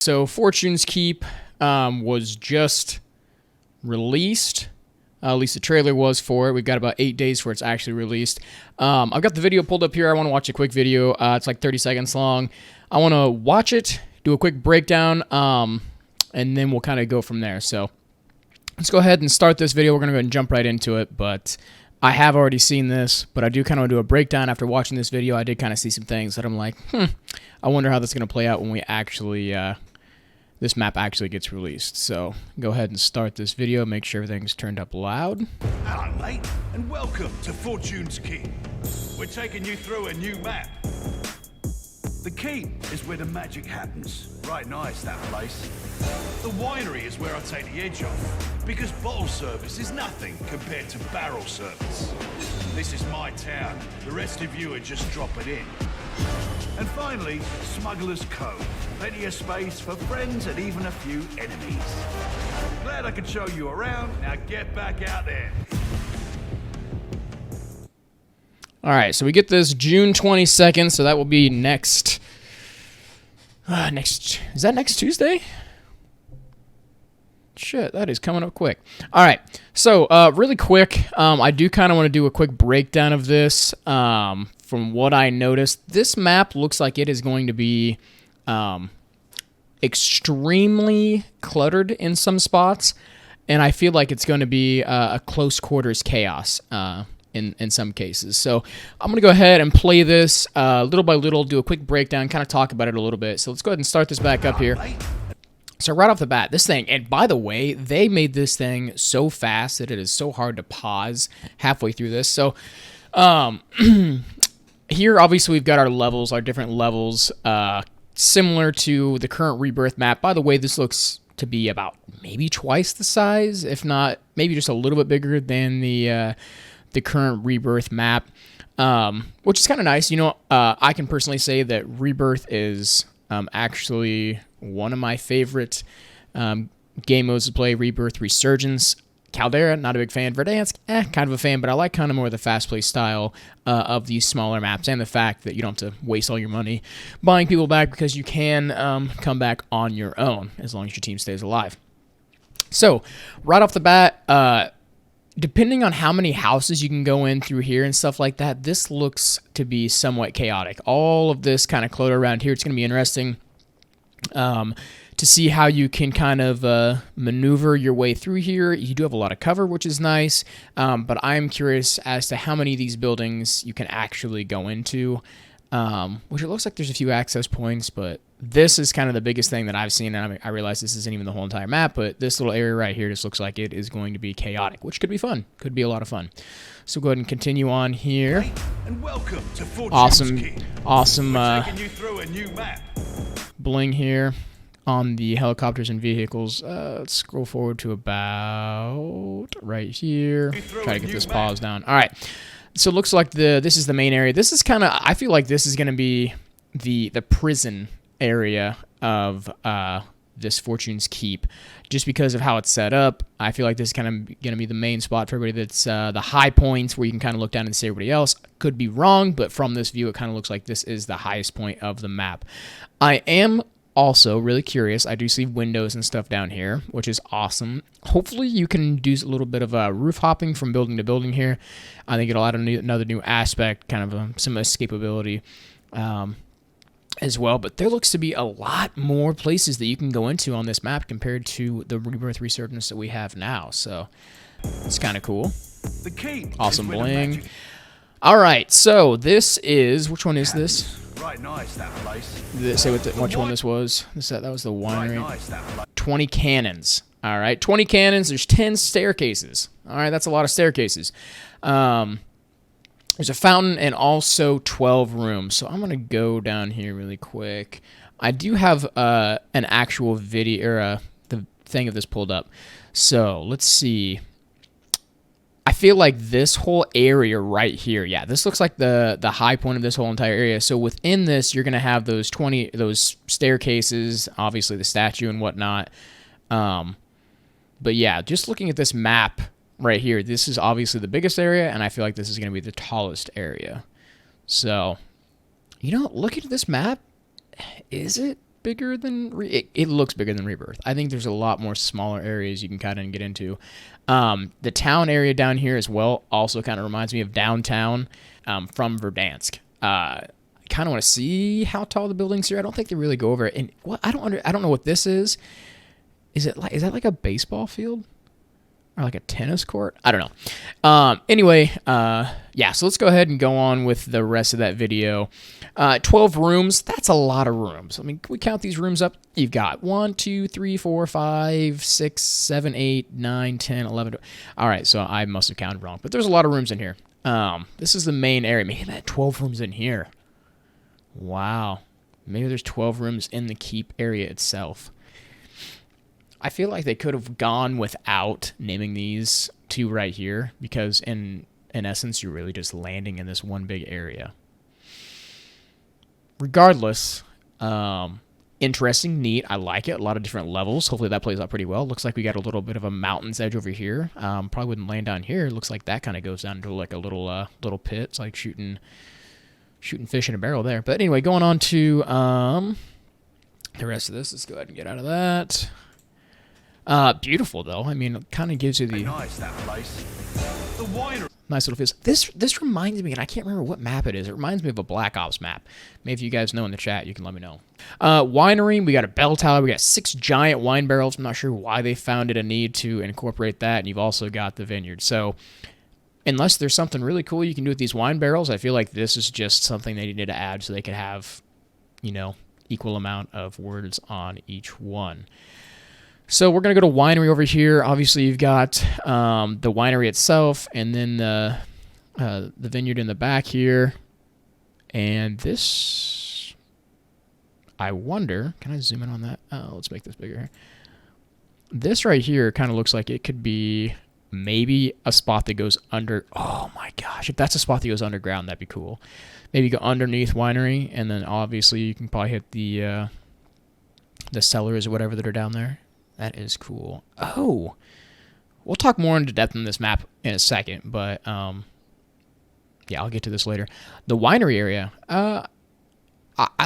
So Fortune's Keep was just released. At least the trailer was for it. We've got about 8 days before it's actually released. I've got the video pulled up here. I want to watch a quick video. It's like 30 seconds long. I want to watch it, do a quick breakdown, and then we'll kind of go from there. So let's go ahead and start this video. We're going to go ahead and jump right into it, but I have already seen this, but I do kind of want to do a breakdown after watching this video. I did kind of see some things that I'm like, I wonder how that's going to play out when we actually, this map actually gets released. So go ahead and start this video. Make sure everything's turned up loud. Hello, mate, and welcome to Fortune's Keep. We're taking you through a new map. The keep is where the magic happens. Right nice, that place. The winery is where I take the edge off, because bottle service is nothing compared to barrel service. This is my town. The rest of you are just dropping in. And finally, Smugglers' Cove. Plenty of space for friends and even a few enemies. Glad I could show you around. Now get back out there. All right, so we get this June 22nd, so that will be next. Is that next Tuesday? Shit, that is coming up quick. All right, so really quick, I do kind of want to do a quick breakdown of this. From what I noticed, this map looks like it is going to be extremely cluttered in some spots, and I feel like it's going to be a close quarters chaos in some cases. So I'm going to go ahead and play this little by little, do a quick breakdown, kind of talk about it a little bit. So let's go ahead and start this back up here. So right off the bat, this thing, and by the way, they made this thing so fast that it is so hard to pause halfway through this. So here, obviously, we've got our levels, our different levels, similar to the current Rebirth map. By the way, this looks to be about maybe twice the size, if not maybe just a little bit bigger than the current Rebirth map, which is kind of nice. You know, I can personally say that Rebirth is actually one of my favorite game modes to play. Rebirth, Resurgence, Caldera, not a big fan. Verdansk, kind of a fan, but I like kind of more the fast-paced style of these smaller maps, and the fact that you don't have to waste all your money buying people back, because you can come back on your own as long as your team stays alive. So, right off the bat, depending on how many houses you can go in through here and stuff like that, this looks to be somewhat chaotic. All of this kind of clutter around here, it's going to be interesting to see how you can kind of maneuver your way through here. You do have a lot of cover, which is nice, but I'm curious as to how many of these buildings you can actually go into, which it looks like there's a few access points, but this is kind of the biggest thing that I've seen, and I realize this isn't even the whole entire map, but this little area right here just looks like it is going to be chaotic, which could be fun. Could be a lot of fun. So go ahead and continue on here. And welcome to Awesome We're taking you through a new map. Bling here on the helicopters and vehicles. Let's scroll forward to about right here. Try to get this pause down. All right. So it looks like this is the main area. This is kind of, I feel like this is going to be the prison area of this Fortune's Keep, just because of how it's set up. I feel like this is kind of going to be the main spot for everybody. That's the high points where you can kind of look down and see everybody else. Could be wrong, but from this view, it kind of looks like this is the highest point of the map. I am also really curious. I do see windows and stuff down here, which is awesome. Hopefully you can do a little bit of roof hopping from building to building here. I think it'll add another new aspect, kind of some escapability as well. But there looks to be a lot more places that you can go into on this map compared to the Rebirth Resurgence that we have now. So it's kind of cool. The keep. Awesome bling. All right, so this is, which one is this? Right nice, that place. Did it say which one this was? That was the winery. Right nice, that place. 20 cannons. All right, 20 cannons. There's 10 staircases. All right, that's a lot of staircases. There's a fountain and also 12 rooms. So I'm going to go down here really quick. I do have an actual video, or the thing of this pulled up. So let's see. I feel like this whole area right here, yeah, this looks like the high point of this whole entire area. So within this, you're going to have those staircases, obviously the statue and whatnot. But yeah, just looking at this map right here, this is obviously the biggest area, and I feel like this is going to be the tallest area. So, you know, looking at this map, is it bigger than it looks bigger than Rebirth. I think there's a lot more smaller areas you can kind of get into. The town area down here as well also kind of reminds me of downtown from Verdansk. I kind of want to see how tall the buildings here. I don't think they really go over it. And what I don't know what this is. Is that like a baseball field? Or like a tennis court? I don't know. Anyway, yeah, so let's go ahead and go on with the rest of that video. 12 rooms, that's a lot of rooms. I mean, can we count these rooms up? You've got 1, 2, 3, 4, 5, 6, 7, 8, 9, 10, 11. All right, so I must have counted wrong, but there's a lot of rooms in here. This is the main area. Maybe that 12 rooms in here. Wow. Maybe there's 12 rooms in the keep area itself. I feel like they could have gone without naming these two right here because in essence, you're really just landing in this one big area. Regardless, interesting, neat. I like it. A lot of different levels. Hopefully that plays out pretty well. Looks like we got a little bit of a mountain's edge over here. Probably wouldn't land down here. Looks like that kind of goes down into like a little pit. It's like shooting fish in a barrel there. But anyway, going on to the rest of this. Let's go ahead and get out of that. Beautiful though. I mean, it kind of gives you the nice that place. The winery. Nice little feels. This reminds me, and I can't remember what map it is. It reminds me of a Black Ops map. Maybe if you guys know in the chat, you can let me know. Winery, we got a bell tower. We got 6 giant wine barrels. I'm not sure why they found it a need to incorporate that. And you've also got the vineyard. So unless there's something really cool you can do with these wine barrels, I feel like this is just something they needed to add so they could have, you know, equal amount of words on each one. So we're going to go to winery over here. Obviously, you've got the winery itself and then the vineyard in the back here. And this, I wonder, can I zoom in on that? Oh, let's make this bigger here. This right here kind of looks like it could be maybe a spot that goes under. Oh my gosh, if that's a spot that goes underground, that'd be cool. Maybe go underneath winery, and then obviously you can probably hit the cellars or whatever that are down there. That is cool. Oh, we'll talk more into depth in this map in a second, but yeah, I'll get to this later. The winery area, I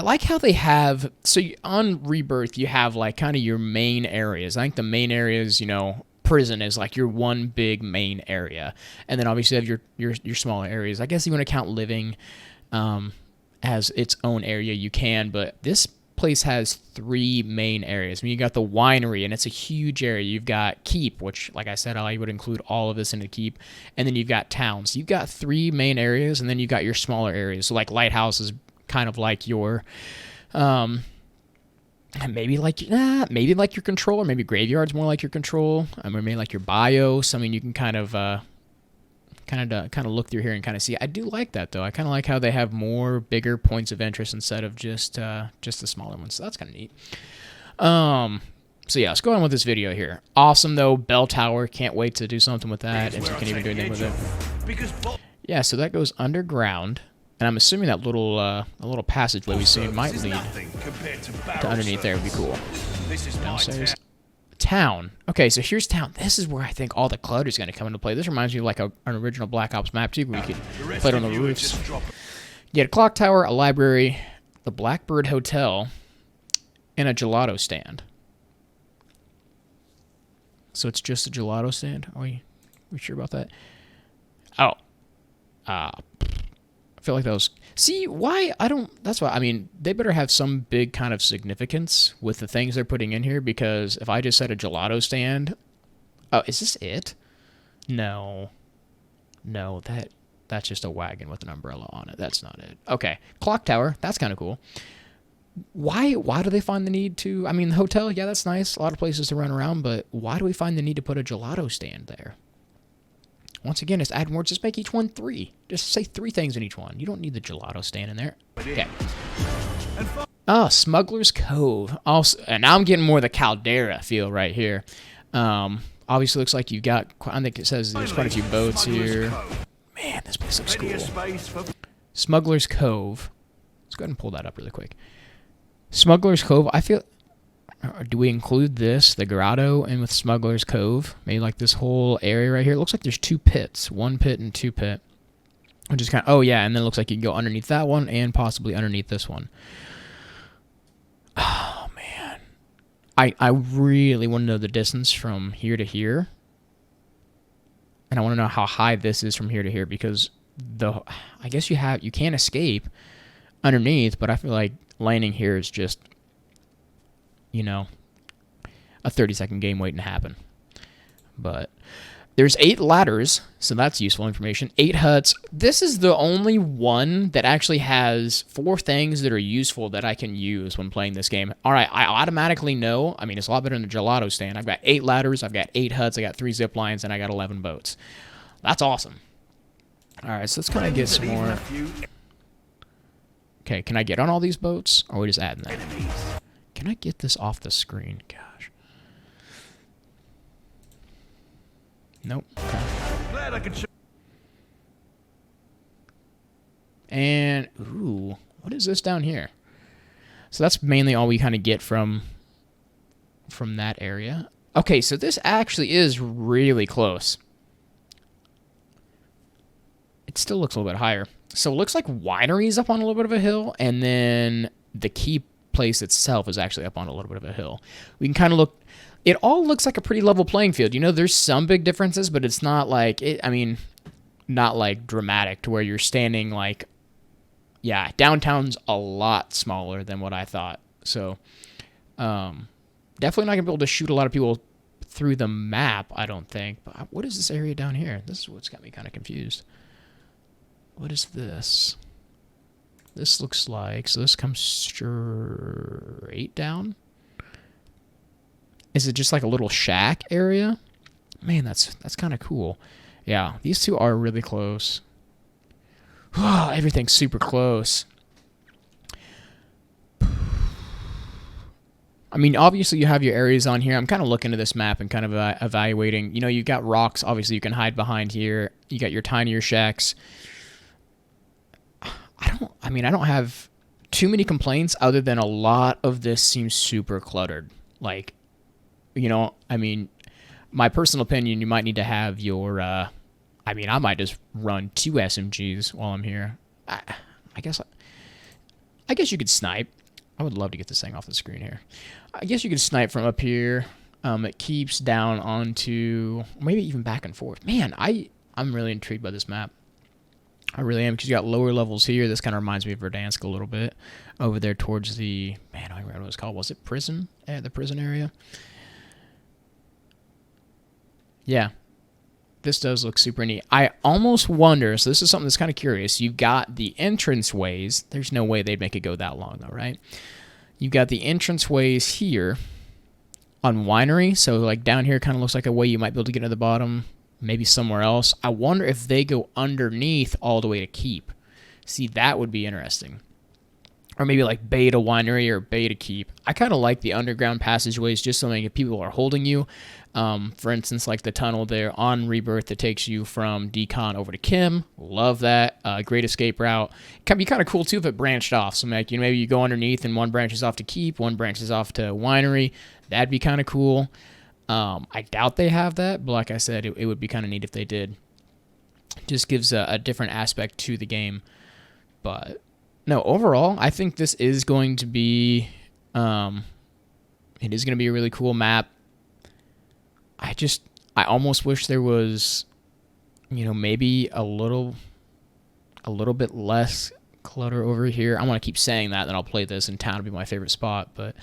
like how they have, so on Rebirth, you have like kind of your main areas. I think the main areas, you know, prison is like your one big main area. And then obviously you have your smaller areas. I guess you want to count living as its own area, you can, but this place has 3 main areas. I mean, you got the winery, and it's a huge area. You've got keep, which, like I said, I would include all of this into keep, and then you've got towns. So you've got 3 main areas, and then you've got your smaller areas. So like lighthouse is kind of like your, maybe like your control, or maybe graveyard's more like your control, or maybe like your bios. I mean, you can kind of look through here and kind of see. I do like that though. I kind of like how they have more bigger points of interest instead of just the smaller ones. So that's kind of neat. So yeah, let's go on with this video here. Awesome though, bell tower. Can't wait to do something with that. If you can even do anything with it. Yeah, so that goes underground, and I'm assuming that a little passageway we see might lead to underneath there. Would be cool. Downstairs. Town. Okay, so here's town. This is where I think all the clutter is going to come into play. This reminds me of like an original Black Ops map too, where you could play it on the roofs. You had a clock tower, a library, the Blackbird Hotel, and a gelato stand. So it's just a gelato stand? Are we sure about that? Oh. I feel like that was... See, why? That's why, I mean, they better have some big kind of significance with the things they're putting in here, because if I just said a gelato stand... Oh, is this it? No. No, that's just a wagon with an umbrella on it. That's not it. Okay. Clock tower. That's kind of cool. Why do they find the need to... I mean, the hotel, yeah, that's nice. A lot of places to run around, but why do we find the need to put a gelato stand there? Once again, it's add words. Just make each one 3. Just say 3 things in each one. You don't need the gelato stand in there. Okay. Oh, Smuggler's Cove. Also, and now I'm getting more of the Caldera feel right here. Obviously, looks like you've got... I think it says there's quite a few boats here. Man, this place looks cool. Smuggler's Cove. Let's go ahead and pull that up really quick. Smuggler's Cove. I feel... Do we include this, the grotto, in with Smuggler's Cove? Maybe like this whole area right here. It looks like there's 2 pits. 1 pit and 2 pit. Which is kind of... Oh, yeah, and then it looks like you can go underneath that one and possibly underneath this one. Oh, I really want to know the distance from here to here. And I want to know how high this is from here to here, because I guess you can't escape underneath, but I feel like landing here is just, you know, a 30-second game waiting to happen. But there's 8 ladders, so that's useful information. 8 huts. This is the only one that actually has 4 things that are useful that I can use when playing this game. All right, I automatically know. I mean, it's a lot better than the gelato stand. I've got 8 ladders, I've got 8 huts, I got 3 zip lines, and I got 11 boats. That's awesome. All right, so let's kind of get some more. Okay, can I get on all these boats? Or are we just adding that? Can I get this off the screen? Gosh. Nope. Okay. Glad I could show. And, ooh, what is this down here? So that's mainly all we kind of get from that area. Okay, so this actually is really close. It still looks a little bit higher. So it looks like winery's up on a little bit of a hill, and then the key place itself is actually up on a little bit of a hill. We can kind of look. It all looks like a pretty level playing field. You know, there's some big differences, but it's not like not like dramatic to where you're standing like, yeah, downtown's a lot smaller than what I thought. So, definitely not gonna be able to shoot a lot of people through the map, I don't think. But what is this area down here? This is what's got me kind of confused. What is this? This looks like, so this comes straight down. Is it just like a little shack area? Man, that's kind of cool. Yeah, these two are really close. Everything's super close. I mean, obviously you have your areas on here. I'm kind of looking at this map and kind of evaluating. You know, you've got rocks. Obviously, you can hide behind here. You got your tinier shacks. I don't have too many complaints other than a lot of this seems super cluttered. Like, you know, I mean, my personal opinion, you might need to have your, I might just run 2 SMGs while I'm here. I guess you could snipe. I would love to get this thing off the screen here. I guess you could snipe from up here. It keeps down onto, maybe even back and forth. Man, I'm really intrigued by this map. I really am, because you got lower levels here. This kind of reminds me of Verdansk a little bit. Over there towards the, man, I don't remember what it's called. Was it prison? The prison area? Yeah. This does look super neat. I almost wonder, so this is something that's kind of curious. You've got the entranceways. There's no way they'd make it go that long, though, right? You've got the entranceways here on Winery. So, like, down here kind of looks like a way you might be able to get to the bottom. Maybe somewhere else. I wonder if they go underneath all the way to Keep. See, that would be interesting. Or maybe like Bay to Winery or Bay to Keep. I kind of like the underground passageways just so many people are holding you. For instance, like the tunnel there on Rebirth that takes you from Decon over to Kim. Love that. Great escape route. It can be kind of cool too if it branched off. So like, you know, maybe you go underneath and one branches off to Keep, one branches off to Winery. That'd be kind of cool. I doubt they have that, but like I said, it would be kind of neat if they did. Just gives a different aspect to the game. But no, overall, I think this is going to be, it is going to be a really cool map. I almost wish there was, you know, maybe a little bit less clutter over here. I want to keep saying that, then I'll play this in town to be my favorite spot, but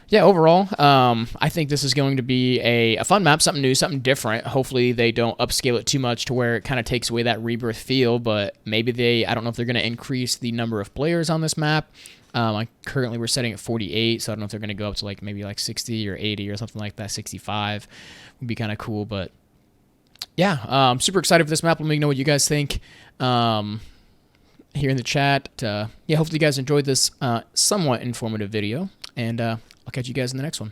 yeah, overall, I think this is going to be a fun map, something new, something different. Hopefully they don't upscale it too much to where it kind of takes away that Rebirth feel, but maybe I don't know if they're going to increase the number of players on this map. Currently we're setting at 48, so I don't know if they're going to go up to like maybe like 60 or 80 or something like that. 65 would be kind of cool, but yeah, I'm super excited for this map. Let me know what you guys think here in the chat. Yeah, hopefully you guys enjoyed this somewhat informative video, and I'll catch you guys in the next one.